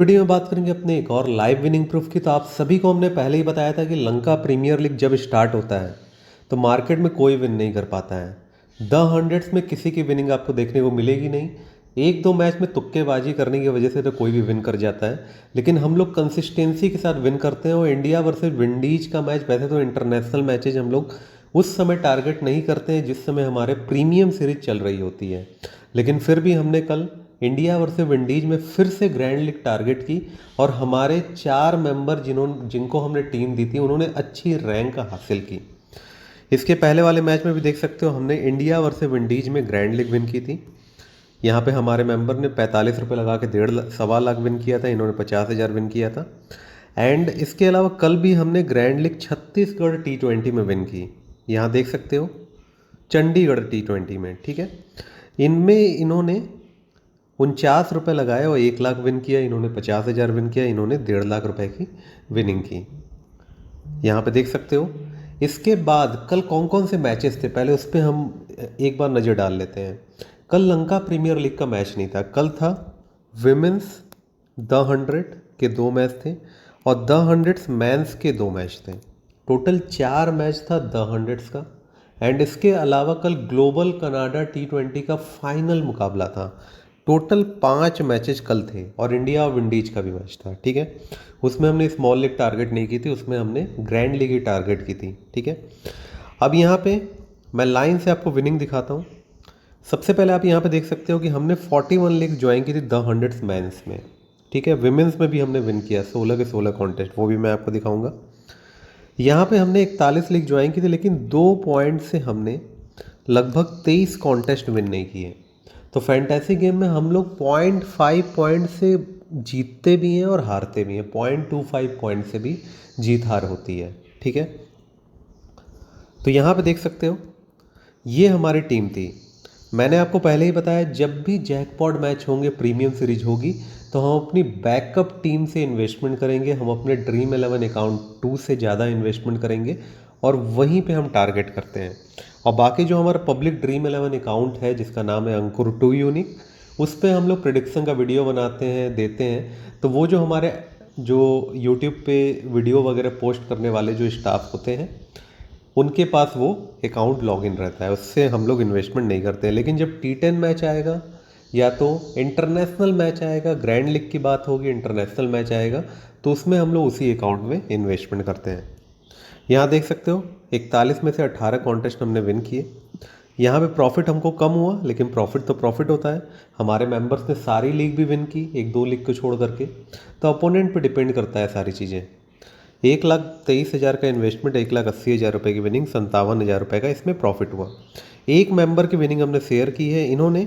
Video में बात करेंगे अपने एक और लाइव विनिंग प्रूफ की। तो आप सभी को हमने पहले ही बताया था कि लंका प्रीमियर लीग जब स्टार्ट होता है तो मार्केट में कोई विन नहीं कर पाता है। द हंड्रेड्स में किसी की विनिंग आपको देखने को मिलेगी नहीं। एक दो मैच में तुक्केबाजी करने की वजह से तो कोई भी विन कर जाता है, लेकिन हम लोग कंसिस्टेंसी के साथ विन करते हैं। और इंडिया वर्सेस विंडीज का मैच, वैसे तो इंटरनेशनल मैचेज हम लोग उस समय टारगेट नहीं करते हैं जिस समय हमारे प्रीमियम सीरीज चल रही होती है, लेकिन फिर भी हमने कल इंडिया वर्सेस विंडीज में फिर से ग्रैंड लीग टारगेट की। और हमारे 4 मेंबर जिनको हमने टीम दी थी उन्होंने अच्छी रैंक हासिल की। इसके पहले वाले मैच में भी देख सकते हो, हमने इंडिया वर्सेस विंडीज में ग्रैंड लीग विन की थी। यहाँ पे हमारे मेंबर ने 45 रुपये लगा के 1.5 लाख विन किया था, इन्होंने 50,000 विन किया था। एंड इसके अलावा कल भी हमने ग्रैंड लीग छत्तीसगढ़ T20 में विन की। यहाँ देख सकते हो, चंडीगढ़ T20 में, ठीक है। इनमें इन्होंने 49 रुपये लगाए और 1 लाख विन किया, इन्होंने 50,000 विन किया, इन्होंने 1.5 लाख रुपए की विनिंग की। यहाँ पे देख सकते हो। इसके बाद कल कौन कौन से मैचेस थे पहले उस पर हम एक बार नज़र डाल लेते हैं। कल लंका प्रीमियर लीग का मैच नहीं था, कल था विमेंस द 100 के 2 मैच थे और द 100 मैंस के 2 मैच थे। टोटल 4 मैच था द 100 का। एंड इसके अलावा कल ग्लोबल कनाडा T20 का फाइनल मुकाबला था। टोटल 5 मैचेस कल थे और इंडिया और विंडीज का भी मैच था, ठीक है। उसमें हमने स्मॉल लीग टारगेट नहीं की थी, उसमें हमने ग्रैंड लीग ही टारगेट की थी, ठीक है। अब यहाँ पे मैं लाइन से आपको विनिंग दिखाता हूँ। सबसे पहले आप यहाँ पे देख सकते हो कि हमने 41 लीग ज्वाइन की थी द 100 मैंस में, ठीक है। विमेंस में भी हमने विन किया 16 के 16 कॉन्टेस्ट, वो भी मैं आपको दिखाऊंगा। यहाँ पे हमने 41 लीग ज्वाइन की थी, लेकिन 2 पॉइंट से हमने लगभग 23 कॉन्टेस्ट विन नहीं किए। तो फैंटेसी गेम में हम लोग 0.5 पॉइंट से जीतते भी हैं और हारते भी हैं, 0.25 पॉइंट से भी जीत हार होती है, ठीक है। तो यहाँ पे देख सकते हो, ये हमारी टीम थी। मैंने आपको पहले ही बताया, जब भी जैकपॉट मैच होंगे, प्रीमियम सीरीज होगी, तो हम अपनी बैकअप टीम से इन्वेस्टमेंट करेंगे, हम अपने ड्रीम 11 अकाउंट 2 से ज़्यादा इन्वेस्टमेंट करेंगे और वहीं पे हम टारगेट करते हैं। और बाकी जो हमारा पब्लिक ड्रीम 11 अकाउंट है जिसका नाम है अंकुर 2 यूनिक, उस पर हम लोग प्रिडिक्शन का वीडियो बनाते हैं, देते हैं। तो वो जो हमारे जो यूट्यूब पे वीडियो वगैरह पोस्ट करने वाले जो स्टाफ होते हैं, उनके पास वो अकाउंट लॉगिन रहता है, उससे हम लोग इन्वेस्टमेंट नहीं करते हैं। लेकिन जब T10 मैच आएगा या तो इंटरनेशनल मैच आएगा, ग्रैंड लीग की बात होगी, इंटरनेशनल मैच आएगा, तो उसमें हम लोग उसी अकाउंट में इन्वेस्टमेंट करते हैं। यहाँ देख सकते हो, 41 में से 18 कॉन्टेस्ट हमने विन किए। यहाँ पे प्रॉफिट हमको कम हुआ, लेकिन प्रॉफिट तो प्रॉफिट होता है। हमारे मेंबर्स ने सारी लीग भी विन की, एक दो लीग को छोड़ करके। तो अपोनेंट पे डिपेंड करता है सारी चीज़ें। 1,23,000 का इन्वेस्टमेंट, 1,80,000 रुपये की विनिंग, 57,000 रुपये का इसमें प्रॉफिट हुआ। एक मेंबर की विनिंग हमने शेयर की है, इन्होंने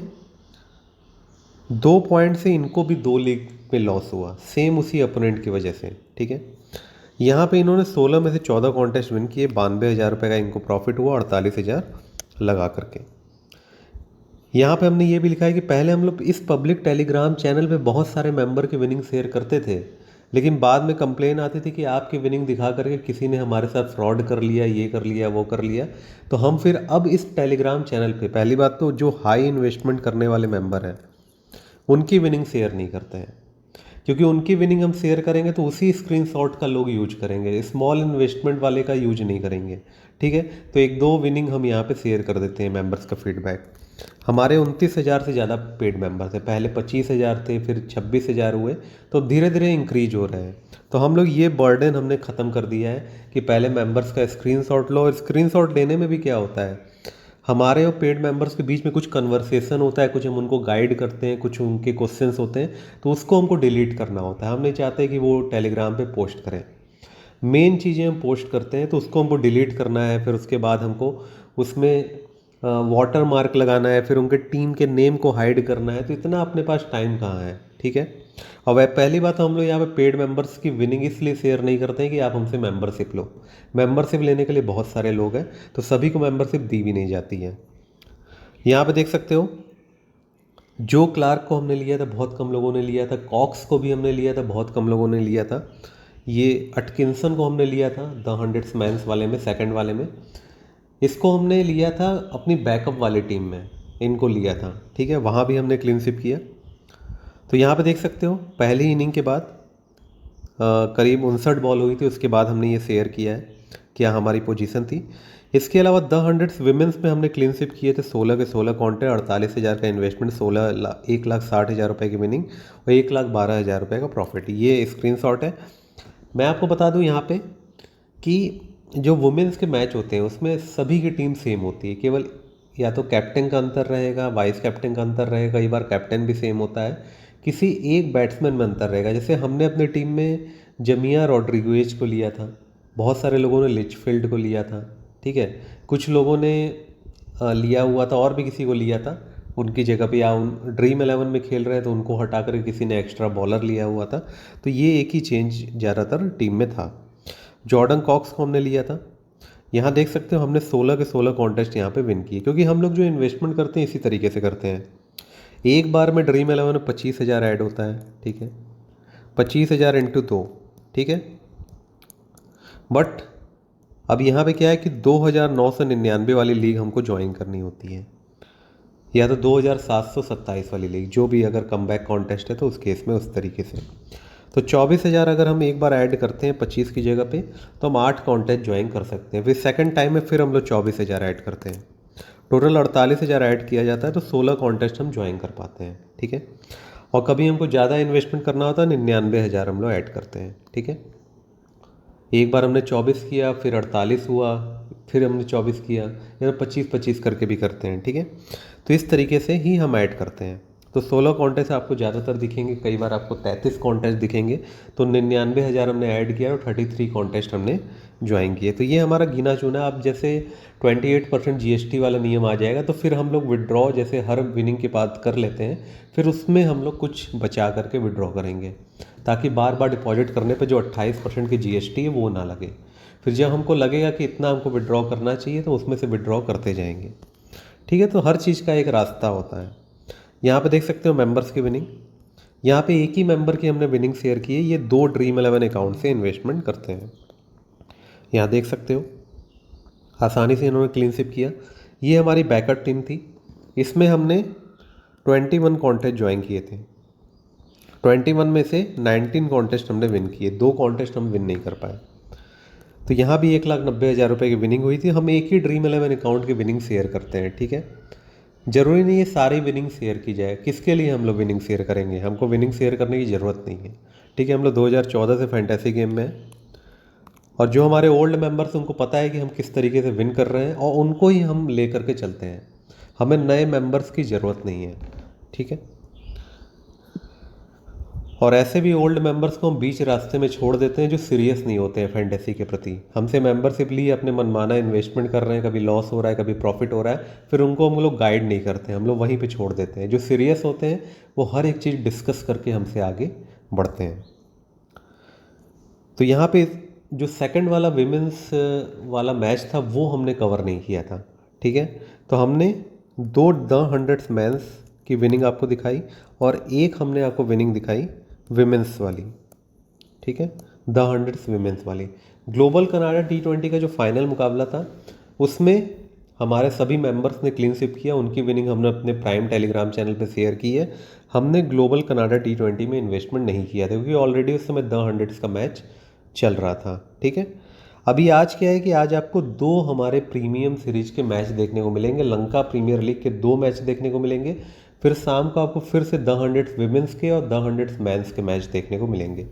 2 पॉइंट से इनको भी 2 लीग में लॉस हुआ, सेम उसी अपोनेंट की वजह से, ठीक है। यहाँ पे इन्होंने 16 में से 14 कॉन्टेस्ट विन किए, 92,000 रुपये का इनको प्रॉफिट हुआ, 48,000 लगा करके। यहाँ पे हमने ये भी लिखा है कि पहले हम लोग इस पब्लिक टेलीग्राम चैनल पे बहुत सारे मेंबर की विनिंग शेयर करते थे, लेकिन बाद में कंप्लेन आती थी कि आपकी विनिंग दिखा करके किसी ने हमारे साथ फ्रॉड कर लिया, ये कर लिया, वो कर लिया। तो हम फिर अब इस टेलीग्राम चैनल पे पहली बात तो जो हाई इन्वेस्टमेंट करने वाले मेंबर हैं उनकी विनिंग शेयर नहीं करते हैं, क्योंकि उनकी विनिंग हम शेयर करेंगे तो उसी स्क्रीनशॉट का लोग यूज करेंगे, स्मॉल इन्वेस्टमेंट वाले का यूज नहीं करेंगे, ठीक है। तो एक दो विनिंग हम यहाँ पे शेयर कर देते हैं मेंबर्स का फीडबैक। हमारे 29,000 से ज़्यादा पेड मेंबर थे, पहले 25,000 थे, फिर 26,000 हुए, तो धीरे धीरे इंक्रीज हो रहे हैं। तो हम लोग ये बर्डन हमने ख़त्म कर दिया है कि पहले मेंबर्स का स्क्रीनशॉट लो। और स्क्रीनशॉट लेने में भी क्या होता है, हमारे और पेड मेंबर्स के बीच में कुछ कन्वर्सेशन होता है, कुछ हम उनको गाइड करते हैं, कुछ उनके क्वेश्चंस होते हैं, तो उसको हमको डिलीट करना होता है। हम नहीं चाहते कि वो टेलीग्राम पे पोस्ट करें। मेन चीज़ें हम पोस्ट करते हैं तो उसको हमको डिलीट करना है, फिर उसके बाद हमको उसमें वाटर मार्क लगाना है, फिर उनके टीम के नेम को हाइड करना है। तो इतना अपने पास टाइम कहाँ है, ठीक है। और वह पहली बात, हम लोग यहाँ पे पेड मेंबर्स की विनिंग इसलिए शेयर नहीं करते हैं कि आप हमसे मेंबरशिप लो। मेंबरशिप लेने के लिए बहुत सारे लोग हैं, तो सभी को मेंबरशिप दी भी नहीं जाती है। यहाँ पे देख सकते हो, जो क्लार्क को हमने लिया था बहुत कम लोगों ने लिया था, कॉक्स को भी हमने लिया था बहुत कम लोगों ने लिया था, ये अटकिंसन को हमने लिया था द 100 मैंस वाले में, सेकंड वाले में। इसको हमने लिया था अपनी बैकअप वाली टीम में, इनको लिया था, ठीक है। वहाँ भी हमने क्लीन स्वीप किया। तो यहाँ पे देख सकते हो पहली इनिंग के बाद करीब 59 बॉल हुई थी, उसके बाद हमने ये शेयर किया है क्या हमारी पोजीशन थी। इसके अलावा द हंड्रेड्स विमेंस में हमने क्लीन स्वीप किए थे 16 के 16 कॉन्ट्रैक्ट, 48,000 का इन्वेस्टमेंट, 1,60,000 रुपये की विनिंग और 1,12,000 रुपये का प्रॉफिट। ये स्क्रीनशॉट है। मैं आपको बता दूं यहाँ पे कि जो वुमेंस के मैच होते हैं उसमें सभी की टीम सेम होती है, केवल या तो कैप्टन का अंतर रहेगा, वाइस कैप्टन का अंतर रहेगा, कई बार कैप्टन भी सेम होता है, किसी एक बैट्समैन में अंतर रहेगा। जैसे हमने अपनी टीम में जमिया रॉड्रिगुएज को लिया था, बहुत सारे लोगों ने लिचफील्ड को लिया था, ठीक है, कुछ लोगों ने लिया हुआ था और भी किसी को लिया था उनकी जगह पे, या ड्रीम 11 में खेल रहे हैं तो उनको हटा कर किसी ने एक्स्ट्रा बॉलर लिया हुआ था। तो ये एक ही चेंज ज़्यादातर टीम में था। जॉर्डन कॉक्स को हमने लिया था। यहाँ देख सकते हो हमने 16 के 16 कॉन्टेस्ट यहाँ पे विन किए, क्योंकि हम लोग जो इन्वेस्टमेंट करते हैं इसी तरीके से करते हैं। एक बार में ड्रीम 11 में 25,000 ऐड होता है, ठीक है, 25,000 इंटू 2, ठीक है। बट अब यहाँ पे क्या है कि 2,999 वाली लीग हमको ज्वाइन करनी होती है, या तो 2,727 वाली लीग, जो भी अगर कमबैक कॉन्टेस्ट है तो उस केस में उस तरीके से। तो 24,000 अगर हम एक बार ऐड करते हैं 25 की जगह पे तो हम 8 कॉन्टेस्ट ज्वाइन कर सकते हैं। फिर सेकंड टाइम में फिर हम लोग 24,000 ऐड करते हैं, टोटल 48,000 ऐड किया जाता है, तो 16 कॉन्टेस्ट हम ज्वाइन कर पाते हैं, ठीक है। और कभी हमको ज़्यादा इन्वेस्टमेंट करना होता है 99,000 हम लोग ऐड करते हैं, ठीक है। एक बार हमने 24 किया, फिर 48 हुआ, फिर हमने 24 किया, या 25-25 करके भी करते हैं, ठीक है। तो इस तरीके से ही हम ऐड करते हैं। तो 16 कॉन्टेस्ट आपको ज़्यादातर दिखेंगे, कई बार आपको 33 कॉन्टेस्ट दिखेंगे। तो 99,000 हमने ऐड किया और 33 कॉन्टेस्ट हमने ज्वाइन किए। तो ये हमारा गिना चुना। अब जैसे 28% GST वाला नियम आ जाएगा तो फिर हम लोग विड्रॉ जैसे हर विनिंग के बाद कर लेते हैं, फिर उसमें हम लोग कुछ बचा करके विड्रॉ करेंगे, ताकि बार बार डिपॉजिट करने पे जो 28% की GST है वो ना लगे। फिर जब हमको लगेगा कि इतना हमको विड्रॉ करना चाहिए तो उसमें से विड्रॉ करते जाएंगे, ठीक है। तो हर चीज़ का एक रास्ता होता है। यहाँ पे देख सकते हो मेंबर्स की विनिंग। यहाँ पे एक ही मेंबर की हमने विनिंग शेयर की है, ये 2 ड्रीम 11 अकाउंट से इन्वेस्टमेंट करते हैं। यहाँ देख सकते हो आसानी से इन्होंने क्लीन स्वीप किया। ये हमारी बैकअप टीम थी, इसमें हमने 21 कॉन्टेस्ट ज्वाइन किए थे। 21 में से 19 कॉन्टेस्ट हमने विन किए, 2 कॉन्टेस्ट हम विन नहीं कर पाए। तो यहाँ भी 1,90,000 रुपये की विनिंग हुई थी। हम एक ही ड्रीम 11 अकाउंट की विनिंग शेयर करते हैं, ठीक है। ज़रूरी नहीं है सारी विनिंग शेयर की जाए। किसके लिए हम लोग विनिंग शेयर करेंगे, हमको विनिंग शेयर करने की ज़रूरत नहीं है, ठीक है। हम लोग 2014 से फैंटेसी गेम में हैं, और जो हमारे ओल्ड मेंबर्स उनको पता है कि हम किस तरीके से विन कर रहे हैं, और उनको ही हम ले करके चलते हैं। हमें नए मेंबर्स की ज़रूरत नहीं है, ठीक है। और ऐसे भी ओल्ड मेंबर्स को हम बीच रास्ते में छोड़ देते हैं जो सीरियस नहीं होते हैं फैंटेसी के प्रति। हमसे मेंबरशिप लिए अपने मनमाना इन्वेस्टमेंट कर रहे हैं, कभी लॉस हो रहा है कभी प्रॉफिट हो रहा है, फिर उनको हम लोग गाइड नहीं करते हैं, हम लोग वहीं पे छोड़ देते हैं। जो सीरियस होते हैं वो हर एक चीज़ डिस्कस करके हमसे आगे बढ़ते हैं। तो यहाँ पे जो सेकंड वाला विमेंस वाला मैच था वो हमने कवर नहीं किया था, ठीक है। तो हमने 2 द हंड्रेड्स मैंस की विनिंग आपको दिखाई, और एक हमने आपको विनिंग दिखाई विमेंस वाली, ठीक है, द हंड्रेड्स विमेंस वाली। ग्लोबल कनाडा T20 का जो फाइनल मुकाबला था उसमें हमारे सभी मेंबर्स ने क्लीन स्वीप किया। उनकी विनिंग हमने अपने प्राइम टेलीग्राम चैनल पे शेयर की है। हमने ग्लोबल कनाडा T20 में इन्वेस्टमेंट नहीं किया था, क्योंकि ऑलरेडी उस समय द हंड्रेड्स का मैच चल रहा था, ठीक है। अभी आज क्या है कि आज आपको 2 हमारे प्रीमियम सीरीज के मैच देखने को मिलेंगे। लंका प्रीमियर लीग के 2 मैच देखने को मिलेंगे, फिर शाम को आपको फिर से द हंड्रेड्स विमेंस के और द हंड्रेड्स मैंस के मैच देखने को मिलेंगे।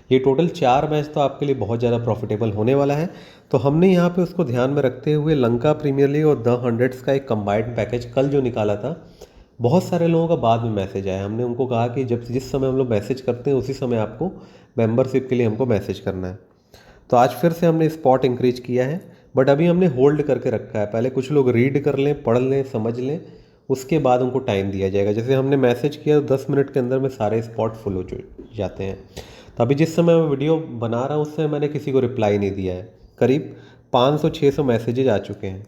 ये टोटल 4 मैच तो आपके लिए बहुत ज़्यादा प्रॉफिटेबल होने वाला है। तो हमने यहाँ पे उसको ध्यान में रखते हुए लंका प्रीमियर लीग और द हंड्रेड्स का एक कंबाइंड पैकेज कल जो निकाला था, बहुत सारे लोगों का बाद में मैसेज आया। हमने उनको कहा कि जब जिस समय हम लोग मैसेज करते हैं उसी समय आपको मेंबरशिप के लिए हमको मैसेज करना है। तो आज फिर से हमने स्पॉट इंक्रीज किया है, बट अभी हमने होल्ड करके रखा है। पहले कुछ लोग रीड कर लें, पढ़ लें, समझ लें, उसके बाद उनको टाइम दिया जाएगा। जैसे हमने मैसेज किया तो 10 मिनट के अंदर में सारे स्पॉट फुल हो जाते हैं। तो अभी जिस समय मैं वीडियो बना रहा हूँ उस समय मैंने किसी को रिप्लाई नहीं दिया है। करीब 500-600 मैसेजेज आ चुके हैं,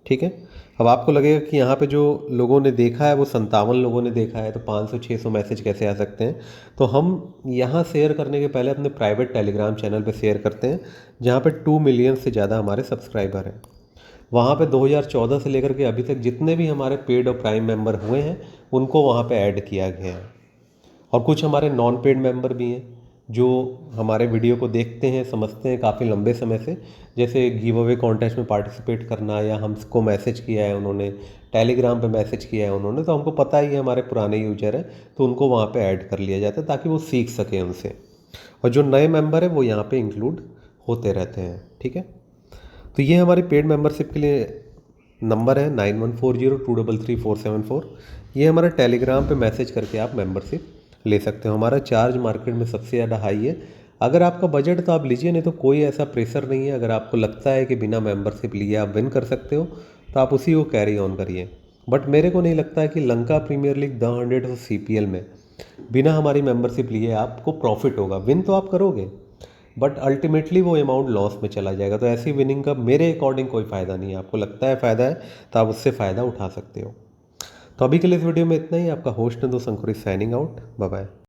ठीक है। अब आपको लगेगा कि यहाँ पे जो लोगों ने देखा है वो 57 लोगों ने देखा है, तो 500-600 मैसेज कैसे आ सकते हैं। तो हम यहाँ शेयर करने के पहले अपने प्राइवेट टेलीग्राम चैनल पे शेयर करते हैं, जहाँ पे 2 मिलियन से ज़्यादा हमारे सब्सक्राइबर हैं। वहाँ पे 2014 से लेकर के अभी तक जितने भी हमारे पेड और प्राइम मेंबर हुए हैं उनको वहाँ पे ऐड किया गया है। और कुछ हमारे नॉन पेड मेंबर भी हैं जो हमारे वीडियो को देखते हैं, समझते हैं काफ़ी लंबे समय से, जैसे गिव अवे कॉन्टेस्ट में पार्टिसिपेट करना, या हमको मैसेज किया है उन्होंने, टेलीग्राम पे मैसेज किया है उन्होंने, तो हमको पता ही है हमारे पुराने यूजर हैं, तो उनको वहाँ पे ऐड कर लिया जाता है ताकि वो सीख सकें उनसे। और जो नए मेंबर है वो यहाँ पे इंक्लूड होते रहते हैं। ठीक है, तो ये हमारी पेड मेंबरशिप के लिए नंबर है 9140233474। ये हमारा टेलीग्राम पे मैसेज करके आप मेंबरशिप ले सकते हो। हमारा चार्ज मार्केट में सबसे ज़्यादा हाई है। अगर आपका बजट तो आप लीजिए, नहीं तो कोई ऐसा प्रेशर नहीं है। अगर आपको लगता है कि बिना मेंबरशिप लिए आप विन कर सकते हो तो आप उसी को कैरी ऑन करिए। बट मेरे को नहीं लगता है कि लंका प्रीमियर लीग, द 100 और CPL में बिना हमारी मेंबरशिप लिए आपको प्रॉफिट होगा। विन तो आप करोगे बट अल्टीमेटली वो अमाउंट लॉस में चला जाएगा। तो ऐसी विनिंग का मेरे अकॉर्डिंग कोई फ़ायदा नहीं है। आपको लगता है फ़ायदा है तो आप उससे फ़ायदा उठा सकते हो। तो अभी के लिए इस वीडियो में इतना ही। आपका होस्ट है दोस्त अंकुरित, साइनिंग आउट। Bye bye.